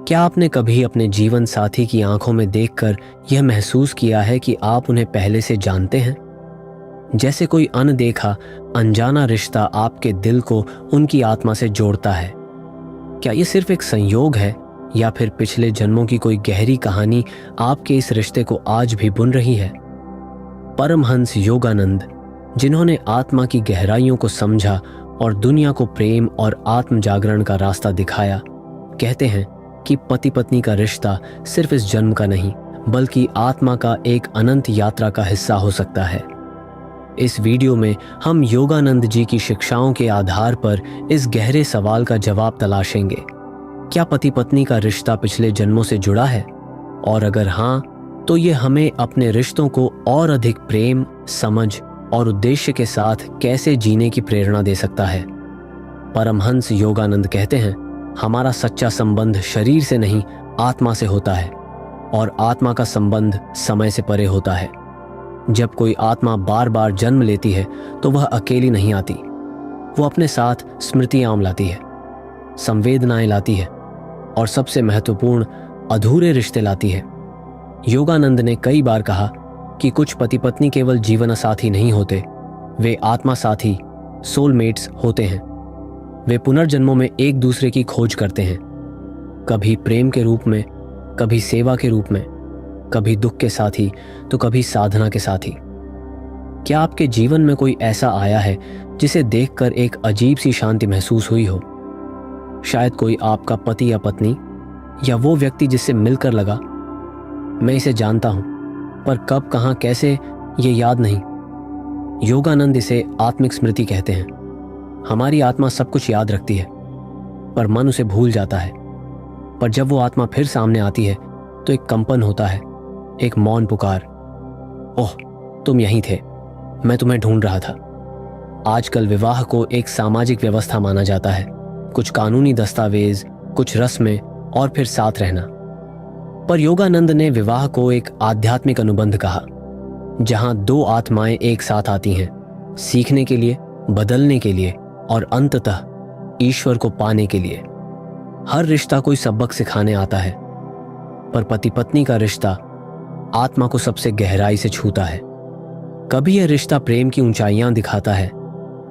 क्या आपने कभी अपने जीवन साथी की आंखों में देखकर यह महसूस किया है कि आप उन्हें पहले से जानते हैं? जैसे कोई अनदेखा, अनजाना रिश्ता आपके दिल को उनकी आत्मा से जोड़ता है। क्या ये सिर्फ एक संयोग है या फिर पिछले जन्मों की कोई गहरी कहानी आपके इस रिश्ते को आज भी बुन रही है? परमहंस योगानंद, जिन्होंने आत्मा की गहराइयों को समझा और दुनिया को प्रेम और आत्म जागरण का रास्ता दिखाया, कहते हैं कि पति पत्नी का रिश्ता सिर्फ इस जन्म का नहीं बल्कि आत्मा का एक अनंत यात्रा का हिस्सा हो सकता है। इस वीडियो में हम योगानंद जी की शिक्षाओं के आधार पर इस गहरे सवाल का जवाब तलाशेंगे। क्या पति पत्नी का रिश्ता पिछले जन्मों से जुड़ा है? और अगर हाँ, तो ये हमें अपने रिश्तों को और अधिक प्रेम, समझ और उद्देश्य के साथ कैसे जीने की प्रेरणा दे सकता है। परमहंस योगानंद कहते हैं, हमारा सच्चा संबंध शरीर से नहीं, आत्मा से होता है और आत्मा का संबंध समय से परे होता है। जब कोई आत्मा बार बार जन्म लेती है तो वह अकेली नहीं आती। वो अपने साथ स्मृतियां लाती है, संवेदनाएं लाती है और सबसे महत्वपूर्ण, अधूरे रिश्ते लाती है। योगानंद ने कई बार कहा कि कुछ पति पत्नी केवल जीवन साथी नहीं होते, वे आत्मा साथी, सोलमेट्स होते हैं। वे पुनर्जन्मों में एक दूसरे की खोज करते हैं, कभी प्रेम के रूप में, कभी सेवा के रूप में, कभी दुख के साथी तो कभी साधना के साथी। क्या आपके जीवन में कोई ऐसा आया है जिसे देखकर एक अजीब सी शांति महसूस हुई हो? शायद कोई आपका पति या पत्नी या वो व्यक्ति जिससे मिलकर लगा, मैं इसे जानता हूं, पर कब, कहां, कैसे, ये याद नहीं। योगानंद इसे आत्मिक स्मृति कहते हैं। हमारी आत्मा सब कुछ याद रखती है पर मन उसे भूल जाता है। पर जब वो आत्मा फिर सामने आती है तो एक कंपन होता है, एक मौन पुकार, ओह तुम यहीं थे, मैं तुम्हें ढूंढ रहा था। आजकल विवाह को एक सामाजिक व्यवस्था माना जाता है, कुछ कानूनी दस्तावेज, कुछ रस्में और फिर साथ रहना। पर योगानंद ने विवाह को एक आध्यात्मिक अनुबंध कहा, जहां दो आत्माएं एक साथ आती हैं, सीखने के लिए, बदलने के लिए और अंततः ईश्वर को पाने के लिए। हर रिश्ता कोई सबक सिखाने आता है, पर पति पत्नी का रिश्ता आत्मा को सबसे गहराई से छूता है। कभी यह रिश्ता प्रेम की ऊंचाइयां दिखाता है,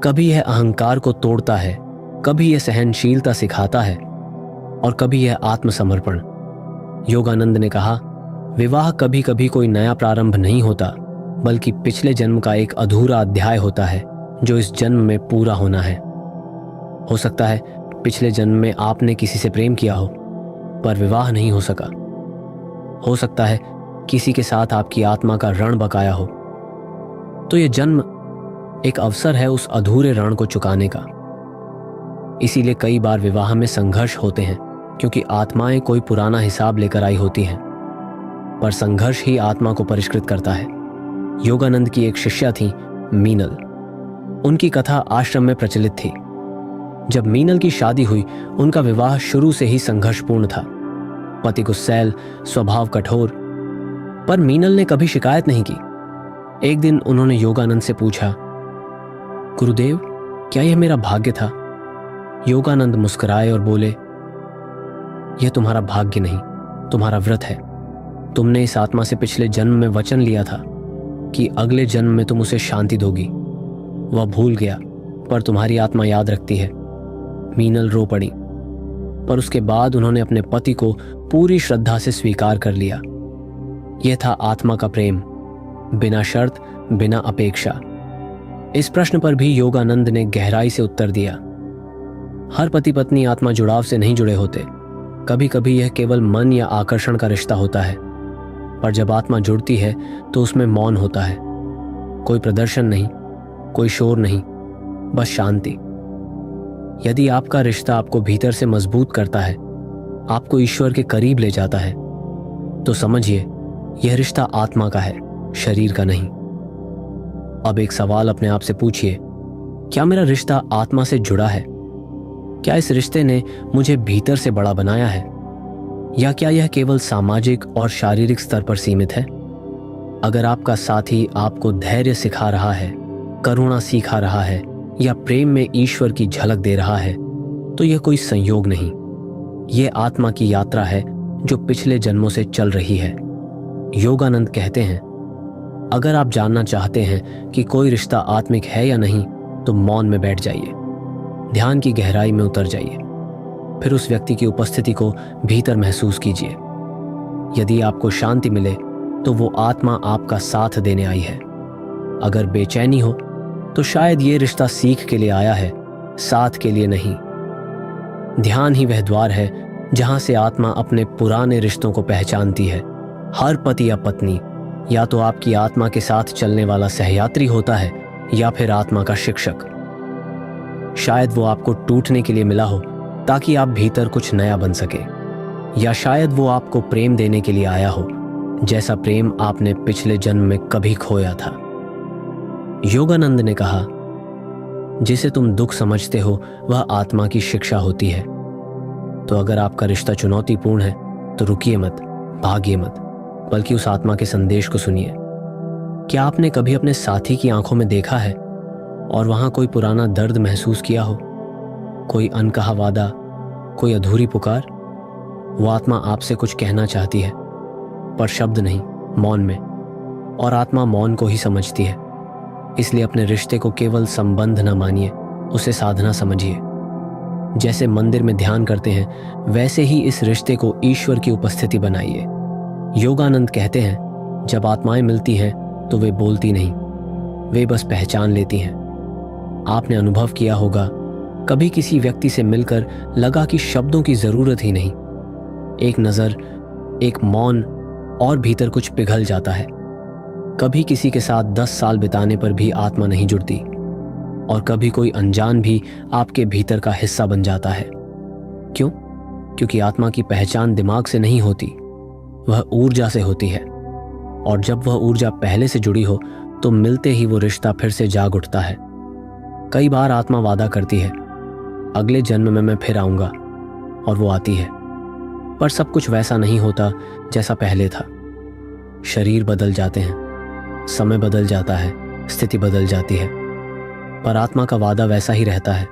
कभी यह अहंकार को तोड़ता है, कभी यह सहनशीलता सिखाता है और कभी यह आत्मसमर्पण। योगानंद ने कहा, विवाह कभी कभी कोई नया प्रारंभ नहीं होता बल्कि पिछले जन्म का एक अधूरा अध्याय होता है जो इस जन्म में पूरा होना है। हो सकता है पिछले जन्म में आपने किसी से प्रेम किया हो पर विवाह नहीं हो सका। हो सकता है किसी के साथ आपकी आत्मा का ऋण बकाया हो। तो यह जन्म एक अवसर है उस अधूरे ऋण को चुकाने का। इसीलिए कई बार विवाह में संघर्ष होते हैं, क्योंकि आत्माएं कोई पुराना हिसाब लेकर आई होती हैं, पर संघर्ष ही आत्मा को परिष्कृत करता है। योगानंद की एक शिष्या थी, मीनल। उनकी कथा आश्रम में प्रचलित थी। जब मीनल की शादी हुई, उनका विवाह शुरू से ही संघर्षपूर्ण था। पति गुस्सैल, स्वभाव कठोर, पर मीनल ने कभी शिकायत नहीं की। एक दिन उन्होंने योगानंद से पूछा, गुरुदेव, क्या यह मेरा भाग्य था? योगानंद मुस्कुराए और बोले, यह तुम्हारा भाग्य नहीं, तुम्हारा व्रत है। तुमने इस आत्मा से पिछले जन्म में वचन लिया था कि अगले जन्म में तुम उसे शांति दोगी। वह भूल गया, पर तुम्हारी आत्मा याद रखती है। मीनल रो पड़ी, पर उसके बाद उन्होंने अपने पति को पूरी श्रद्धा से स्वीकार कर लिया। यह था आत्मा का प्रेम, बिना शर्त, बिना अपेक्षा। इस प्रश्न पर भी योगानंद ने गहराई से उत्तर दिया, हर पति पत्नी आत्मा जुड़ाव से नहीं जुड़े होते। कभी कभी यह केवल मन या आकर्षण का रिश्ता होता है, पर जब आत्मा जुड़ती है तो उसमें मौन होता है। कोई प्रदर्शन नहीं, कोई शोर नहीं, बस शांति। यदि आपका रिश्ता आपको भीतर से मजबूत करता है, आपको ईश्वर के करीब ले जाता है, तो समझिए यह रिश्ता आत्मा का है, शरीर का नहीं। अब एक सवाल अपने आप से पूछिए, क्या मेरा रिश्ता आत्मा से जुड़ा है? क्या इस रिश्ते ने मुझे भीतर से बड़ा बनाया है, या क्या यह केवल सामाजिक और शारीरिक स्तर पर सीमित है? अगर आपका साथी आपको धैर्य सिखा रहा है, करुणा सिखा रहा है या प्रेम में ईश्वर की झलक दे रहा है, तो यह कोई संयोग नहीं, ये आत्मा की यात्रा है जो पिछले जन्मों से चल रही है। योगानंद कहते हैं, अगर आप जानना चाहते हैं कि कोई रिश्ता आत्मिक है या नहीं, तो मौन में बैठ जाइए, ध्यान की गहराई में उतर जाइए, फिर उस व्यक्ति की उपस्थिति को भीतर महसूस कीजिए। यदि आपको शांति मिले तो वो आत्मा आपका साथ देने आई है। अगर बेचैनी हो तो शायद ये रिश्ता सीख के लिए आया है, साथ के लिए नहीं। ध्यान ही वह द्वार है जहां से आत्मा अपने पुराने रिश्तों को पहचानती है। हर पति या पत्नी या तो आपकी आत्मा के साथ चलने वाला सहयात्री होता है या फिर आत्मा का शिक्षक। शायद वो आपको टूटने के लिए मिला हो ताकि आप भीतर कुछ नया बन सके, या शायद वो आपको प्रेम देने के लिए आया हो, जैसा प्रेम आपने पिछले जन्म में कभी खोया था। योगानंद ने कहा, जिसे तुम दुख समझते हो वह आत्मा की शिक्षा होती है। तो अगर आपका रिश्ता चुनौतीपूर्ण है तो रुकिए मत, भागिए मत, बल्कि उस आत्मा के संदेश को सुनिए। क्या आपने कभी अपने साथी की आंखों में देखा है और वहां कोई पुराना दर्द महसूस किया हो, कोई अनकहा वादा, कोई अधूरी पुकार? वो आत्मा आपसे कुछ कहना चाहती है, पर शब्द नहीं, मौन में, और आत्मा मौन को ही समझती है। इसलिए अपने रिश्ते को केवल संबंध न मानिए, उसे साधना समझिए। जैसे मंदिर में ध्यान करते हैं, वैसे ही इस रिश्ते को ईश्वर की उपस्थिति बनाइए। योगानंद कहते हैं, जब आत्माएं मिलती हैं तो वे बोलती नहीं, वे बस पहचान लेती हैं। आपने अनुभव किया होगा, कभी किसी व्यक्ति से मिलकर लगा कि शब्दों की जरूरत ही नहीं। एक नजर, एक मौन, और भीतर पिघल पिघल जाता है। कभी किसी के साथ 10 साल बिताने पर भी आत्मा नहीं जुड़ती, और कभी कोई अनजान भी आपके भीतर का हिस्सा बन जाता है। क्यों? क्योंकि आत्मा की पहचान दिमाग से नहीं होती, वह ऊर्जा से होती है। और जब वह ऊर्जा पहले से जुड़ी हो तो मिलते ही वो रिश्ता फिर से जाग उठता है। कई बार आत्मा वादा करती है, अगले जन्म में मैं फिर आऊंगा, और वो आती है, पर सब कुछ वैसा नहीं होता जैसा पहले था। शरीर बदल जाते हैं, समय बदल जाता है, स्थिति बदल जाती है, पर आत्मा का वादा वैसा ही रहता है।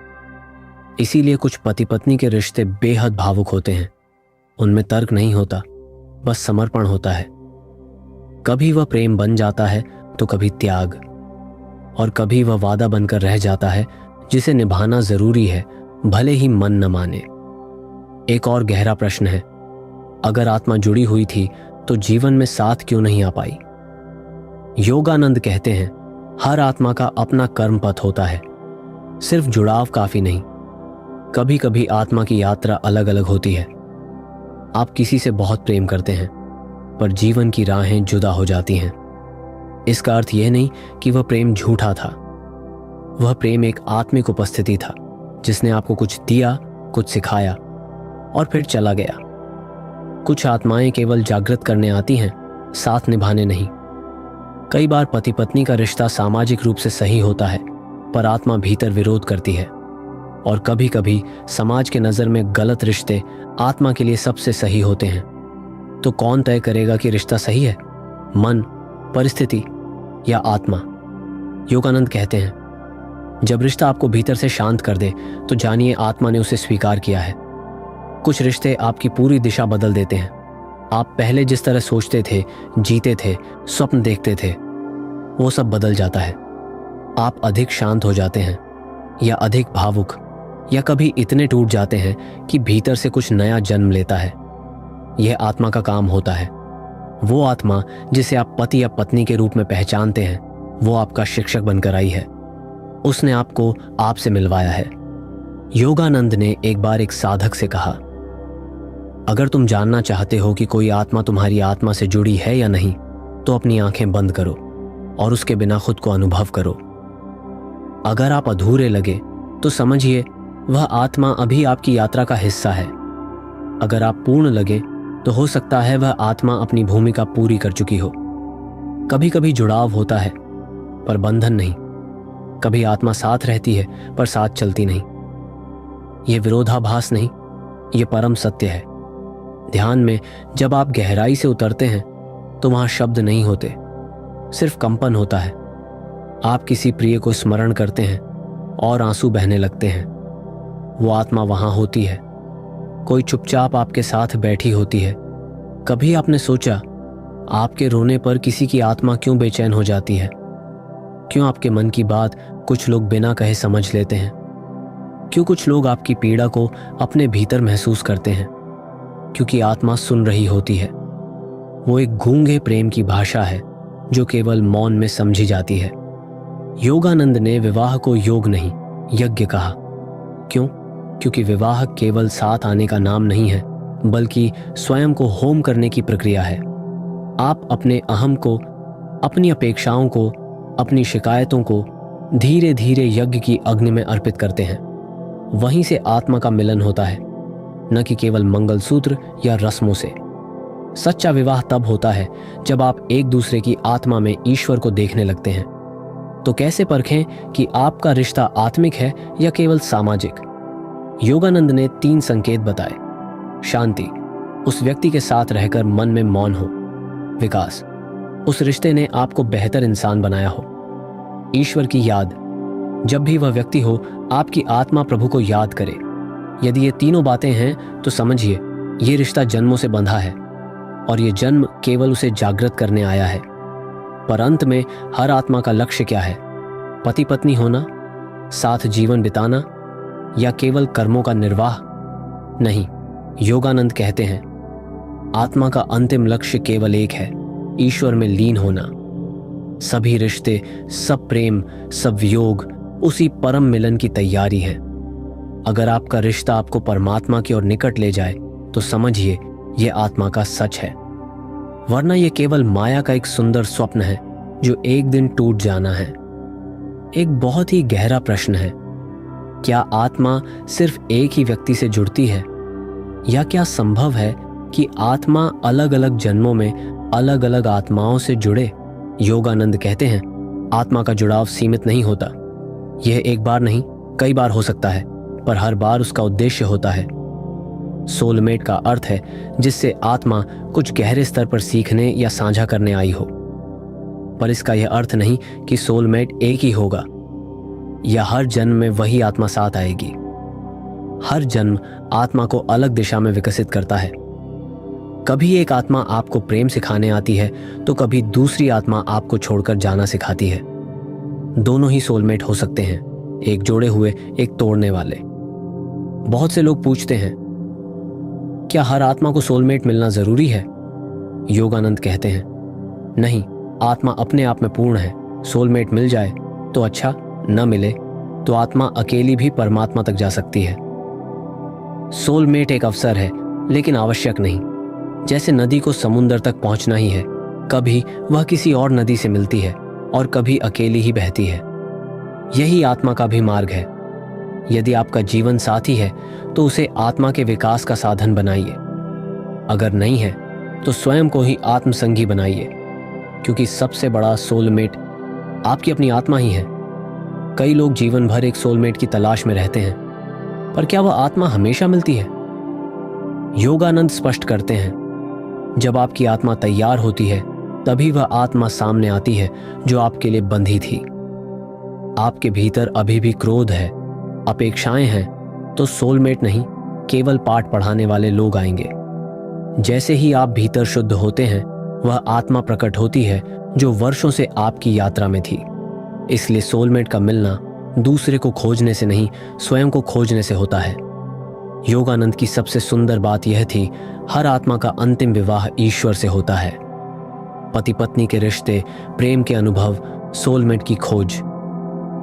इसीलिए कुछ पति पत्नी के रिश्ते बेहद भावुक होते हैं। उनमें तर्क नहीं होता, बस समर्पण होता है। कभी वह प्रेम बन जाता है तो कभी त्याग, और कभी वह वादा बनकर रह जाता है जिसे निभाना जरूरी है, भले ही मन न माने। एक और गहरा प्रश्न है, अगर आत्मा जुड़ी हुई थी तो जीवन में साथ क्यों नहीं आ पाई? योगानंद कहते हैं, हर आत्मा का अपना कर्म पथ होता है, सिर्फ जुड़ाव काफी नहीं। कभी कभी आत्मा की यात्रा अलग अलग होती है। आप किसी से बहुत प्रेम करते हैं, पर जीवन की राहें जुदा हो जाती हैं। इसका अर्थ यह नहीं कि वह प्रेम झूठा था। वह प्रेम एक आत्मिक उपस्थिति था, जिसने आपको कुछ दिया, कुछ सिखाया, और फिर चला गया। कुछ आत्माएं केवल जागृत करने आती हैं, साथ निभाने नहीं। कई बार पति पत्नी का रिश्ता सामाजिक रूप से सही होता है, पर आत्मा भीतर विरोध करती है। और कभी कभी समाज के नज़र में गलत रिश्ते आत्मा के लिए सबसे सही होते हैं। तो कौन तय करेगा कि रिश्ता सही है? मन, परिस्थिति या आत्मा? योगानंद कहते हैं, जब रिश्ता आपको भीतर से शांत कर दे तो जानिए आत्मा ने उसे स्वीकार किया है। कुछ रिश्ते आपकी पूरी दिशा बदल देते हैं। आप पहले जिस तरह सोचते थे, जीते थे, स्वप्न देखते थे, वो सब बदल जाता है। आप अधिक शांत हो जाते हैं, या अधिक भावुक, या कभी इतने टूट जाते हैं कि भीतर से कुछ नया जन्म लेता है। यह आत्मा का काम होता है। वो आत्मा जिसे आप पति या पत्नी के रूप में पहचानते हैं, वो आपका शिक्षक बनकर आई है। उसने आपको आपसे मिलवाया है। योगानंद ने एक बार एक साधक से कहा, अगर तुम जानना चाहते हो कि कोई आत्मा तुम्हारी आत्मा से जुड़ी है या नहीं, तो अपनी आंखें बंद करो और उसके बिना खुद को अनुभव करो। अगर आप अधूरे लगे तो समझिए वह आत्मा अभी आपकी यात्रा का हिस्सा है। अगर आप पूर्ण लगे तो हो सकता है वह आत्मा अपनी भूमिका पूरी कर चुकी हो। कभी कभी जुड़ाव होता है, पर बंधन नहीं। कभी आत्मा साथ रहती है, पर साथ चलती नहीं। यह विरोधाभास नहीं, यह परम सत्य है। ध्यान में जब आप गहराई से उतरते हैं तो वहां शब्द नहीं होते, सिर्फ कंपन होता है। आप किसी प्रिय को स्मरण करते हैं और आंसू बहने लगते हैं। वो आत्मा वहां होती है। कोई चुपचाप आपके साथ बैठी होती है। कभी आपने सोचा आपके रोने पर किसी की आत्मा क्यों बेचैन हो जाती है? क्यों आपके मन की बात कुछ लोग बिना कहे समझ लेते हैं? क्यों कुछ लोग आपकी पीड़ा को अपने भीतर महसूस करते हैं? क्योंकि आत्मा सुन रही होती है। वो एक गूंगे प्रेम की भाषा है जो केवल मौन में समझी जाती है। योगानंद ने विवाह को योग नहीं, यज्ञ कहा। क्यों? क्योंकि विवाह केवल साथ आने का नाम नहीं है, बल्कि स्वयं को होम करने की प्रक्रिया है। आप अपने अहम को, अपनी अपेक्षाओं को, अपनी शिकायतों को धीरे धीरे यज्ञ की अग्नि में अर्पित करते हैं। वहीं से आत्मा का मिलन होता है, न कि केवल मंगलसूत्र या रस्मों से। सच्चा विवाह तब होता है जब आप एक दूसरे की आत्मा में ईश्वर को देखने लगते हैं। तो कैसे परखें कि आपका रिश्ता आत्मिक है या केवल सामाजिक? योगानंद ने 3 संकेत बताए। शांति, उस व्यक्ति के साथ रहकर मन में मौन हो। विकास, उस रिश्ते ने आपको बेहतर इंसान बनाया हो। ईश्वर की याद, जब भी वह व्यक्ति हो आपकी आत्मा प्रभु को याद करे। यदि ये तीनों बातें हैं तो समझिए ये रिश्ता जन्मों से बंधा है और ये जन्म केवल उसे जागृत करने आया है। पर अंत में हर आत्मा का लक्ष्य क्या है? पति पत्नी होना, साथ जीवन बिताना, या केवल कर्मों का निर्वाह? नहीं, योगानंद कहते हैं आत्मा का अंतिम लक्ष्य केवल एक है, ईश्वर में लीन होना। सभी रिश्ते, सब प्रेम, सब वियोग उसी परम मिलन की तैयारी है। अगर आपका रिश्ता आपको परमात्मा की ओर निकट ले जाए तो समझिए यह आत्मा का सच है, वरना यह केवल माया का एक सुंदर स्वप्न है जो एक दिन टूट जाना है। एक बहुत ही गहरा प्रश्न है, क्या आत्मा सिर्फ एक ही व्यक्ति से जुड़ती है, या क्या संभव है कि आत्मा अलग अलग जन्मों में अलग अलग आत्माओं से जुड़े? योगानंद कहते हैं आत्मा का जुड़ाव सीमित नहीं होता। यह एक बार नहीं, कई बार हो सकता है, पर हर बार उसका उद्देश्य होता है। सोलमेट का अर्थ है जिससे आत्मा कुछ गहरे स्तर पर सीखने या साझा करने आई हो। पर इसका यह अर्थ नहीं कि सोलमेट एक ही होगा या हर जन्म में वही आत्मा साथ आएगी। हर जन्म आत्मा को अलग दिशा में विकसित करता है। कभी एक आत्मा आपको प्रेम सिखाने आती है तो कभी दूसरी आत्मा आपको छोड़कर जाना सिखाती है। दोनों ही सोलमेट हो सकते हैं, एक जोड़े हुए, एक तोड़ने वाले। बहुत से लोग पूछते हैं क्या हर आत्मा को सोलमेट मिलना जरूरी है? योगानंद कहते हैं नहीं, आत्मा अपने आप में पूर्ण है। सोलमेट मिल जाए तो अच्छा, न मिले तो आत्मा अकेली भी परमात्मा तक जा सकती है। सोलमेट एक अवसर है लेकिन आवश्यक नहीं। जैसे नदी को समुद्र तक पहुंचना ही है, कभी वह किसी और नदी से मिलती है और कभी अकेली ही बहती है। यही आत्मा का भी मार्ग है। यदि आपका जीवन साथी है तो उसे आत्मा के विकास का साधन बनाइए। अगर नहीं है तो स्वयं को ही आत्मसंगी बनाइए, क्योंकि सबसे बड़ा सोलमेट आपकी अपनी आत्मा ही है। कई लोग जीवन भर एक सोलमेट की तलाश में रहते हैं, पर क्या वह आत्मा हमेशा मिलती है? योगानंद स्पष्ट करते हैं जब आपकी आत्मा तैयार होती है तभी वह आत्मा सामने आती है जो आपके लिए बंधी थी। आपके भीतर अभी भी क्रोध है, अपेक्षाएं हैं, तो सोलमेट नहीं, केवल पाठ पढ़ाने वाले लोग आएंगे। जैसे ही आप भीतर शुद्ध होते हैं वह आत्मा प्रकट होती है जो वर्षों से आपकी यात्रा में थी। इसलिए सोलमेट का मिलना दूसरे को खोजने से नहीं, स्वयं को खोजने से होता है। योगानंद की सबसे सुंदर बात यह थी, हर आत्मा का अंतिम विवाह ईश्वर से होता है। पति पत्नी के रिश्ते, प्रेम के अनुभव, सोलमेट की खोज,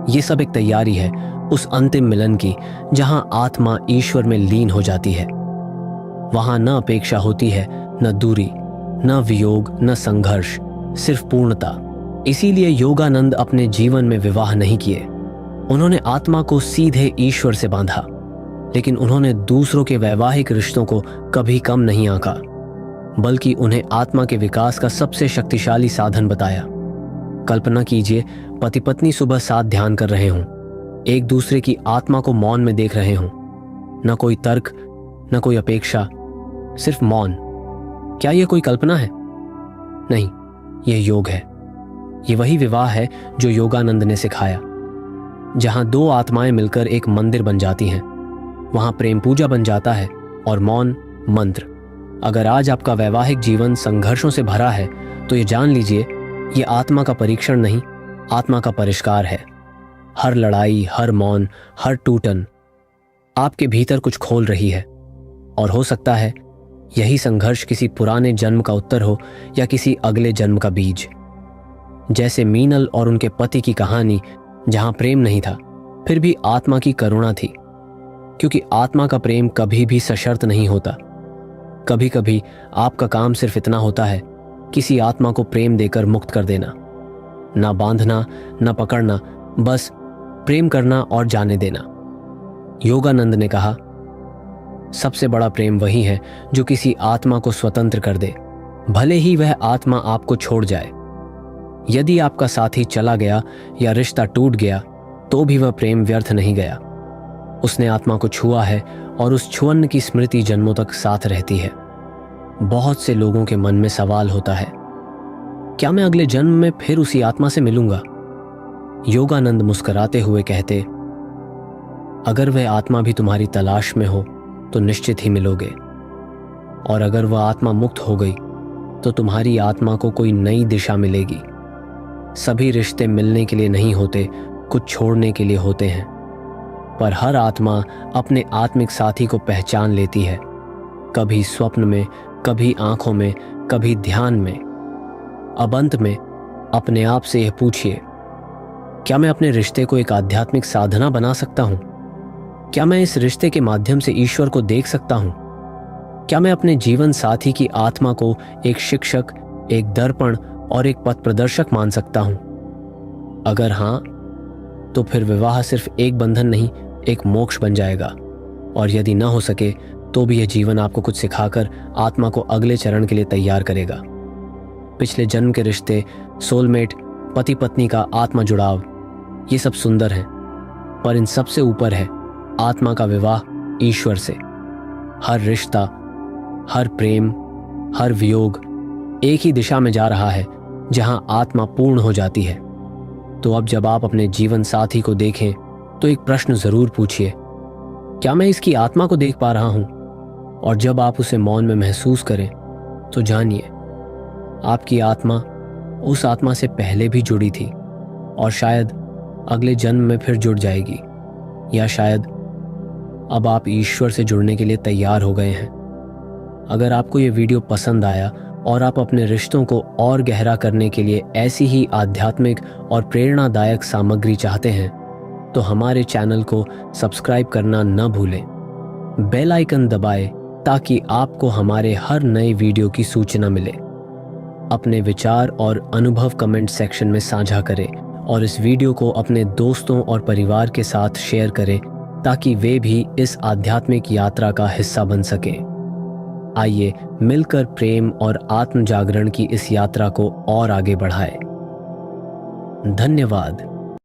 ये सब एक तैयारी है उस अंतिम मिलन की जहां आत्मा ईश्वर में लीन हो जाती है। वहां न अपेक्षा होती है, न दूरी, न वियोग, न संघर्ष, सिर्फ पूर्णता। इसीलिए योगानंद अपने जीवन में विवाह नहीं किए। उन्होंने आत्मा को सीधे ईश्वर से बांधा, लेकिन उन्होंने दूसरों के वैवाहिक रिश्तों को कभी कम नहीं आंका, बल्कि उन्हें आत्मा के विकास का सबसे शक्तिशाली साधन बताया। कल्पना कीजिए, पति पत्नी सुबह साथ ध्यान कर रहे हों, एक दूसरे की आत्मा को मौन में देख रहे हों। न कोई तर्क, न कोई अपेक्षा, सिर्फ मौन। क्या यह कोई कल्पना है? नहीं, यह योग है। यह वही विवाह है जो योगानंद ने सिखाया। जहां दो आत्माएं मिलकर एक मंदिर बन जाती हैं, वहां प्रेम पूजा बन जाता है और मौन मंत्र। अगर आज आपका वैवाहिक जीवन संघर्षों से भरा है तो ये जान लीजिए, ये आत्मा का परीक्षण नहीं, आत्मा का परिष्कार है। हर लड़ाई, हर मौन, हर टूटन आपके भीतर कुछ खोल रही है। और हो सकता है यही संघर्ष किसी पुराने जन्म का उत्तर हो या किसी अगले जन्म का बीज। जैसे मीनल और उनके पति की कहानी, जहां प्रेम नहीं था फिर भी आत्मा की करुणा थी, क्योंकि आत्मा का प्रेम कभी भी सशर्त नहीं होता। कभी कभी आपका काम सिर्फ इतना होता है, किसी आत्मा को प्रेम देकर मुक्त कर देना। ना बांधना, ना पकड़ना, बस प्रेम करना और जाने देना। योगानंद ने कहा, सबसे बड़ा प्रेम वही है जो किसी आत्मा को स्वतंत्र कर दे, भले ही वह आत्मा आपको छोड़ जाए। यदि आपका साथी चला गया या रिश्ता टूट गया तो भी वह प्रेम व्यर्थ नहीं गया। उसने आत्मा को छुआ है और उस छुअन की स्मृति जन्मों तक साथ रहती है। बहुत से लोगों के मन में सवाल होता है, क्या मैं अगले जन्म में फिर उसी आत्मा से मिलूंगा? योगानंद मुस्कुराते हुए कहते, अगर वह आत्मा भी तुम्हारी तलाश में हो तो निश्चित ही मिलोगे। और अगर वह आत्मा मुक्त हो गई तो तुम्हारी आत्मा को कोई नई दिशा मिलेगी। सभी रिश्ते मिलने के लिए नहीं होते, कुछ छोड़ने के लिए होते हैं। पर हर आत्मा अपने आत्मिक साथी को पहचान लेती है, कभी स्वप्न में, कभी आंखों में, कभी ध्यान में। अब अंत में अपने आप से यह पूछिए, क्या मैं अपने रिश्ते को एक आध्यात्मिक साधना बना सकता हूं? क्या मैं इस रिश्ते के माध्यम से ईश्वर को देख सकता हूं? क्या मैं अपने जीवन साथी की आत्मा को एक शिक्षक, एक दर्पण और एक पथ प्रदर्शक मान सकता हूं? अगर हां, तो फिर विवाह सिर्फ एक बंधन नहीं, एक मोक्ष बन जाएगा। और यदि ना हो सके तो भी यह जीवन आपको कुछ सिखाकर आत्मा को अगले चरण के लिए तैयार करेगा। पिछले जन्म के रिश्ते, सोलमेट, पति पत्नी का आत्मा जुड़ाव, ये सब सुंदर है, पर इन सबसे ऊपर है आत्मा का विवाह ईश्वर से। हर रिश्ता, हर प्रेम, हर वियोग एक ही दिशा में जा रहा है, जहां आत्मा पूर्ण हो जाती है। तो अब जब आप अपने जीवन साथी को देखें तो एक प्रश्न जरूर पूछिए, क्या मैं इसकी आत्मा को देख पा रहा हूं? और जब आप उसे मौन में महसूस करें तो जानिए, आपकी आत्मा उस आत्मा से पहले भी जुड़ी थी और शायद अगले जन्म में फिर जुड़ जाएगी, या शायद अब आप ईश्वर से जुड़ने के लिए तैयार हो गए हैं। अगर आपको ये वीडियो पसंद आया और आप अपने रिश्तों को और गहरा करने के लिए ऐसी ही आध्यात्मिक और प्रेरणादायक सामग्री चाहते हैं तो हमारे चैनल को सब्सक्राइब करना न भूलें। बेल आइकन दबाएं ताकि आपको हमारे हर नए वीडियो की सूचना मिले। अपने विचार और अनुभव कमेंट सेक्शन में साझा करें और इस वीडियो को अपने दोस्तों और परिवार के साथ शेयर करें ताकि वे भी इस आध्यात्मिक यात्रा का हिस्सा बन सकें। आइए मिलकर प्रेम और आत्म जागरण की इस यात्रा को और आगे बढ़ाएं। धन्यवाद।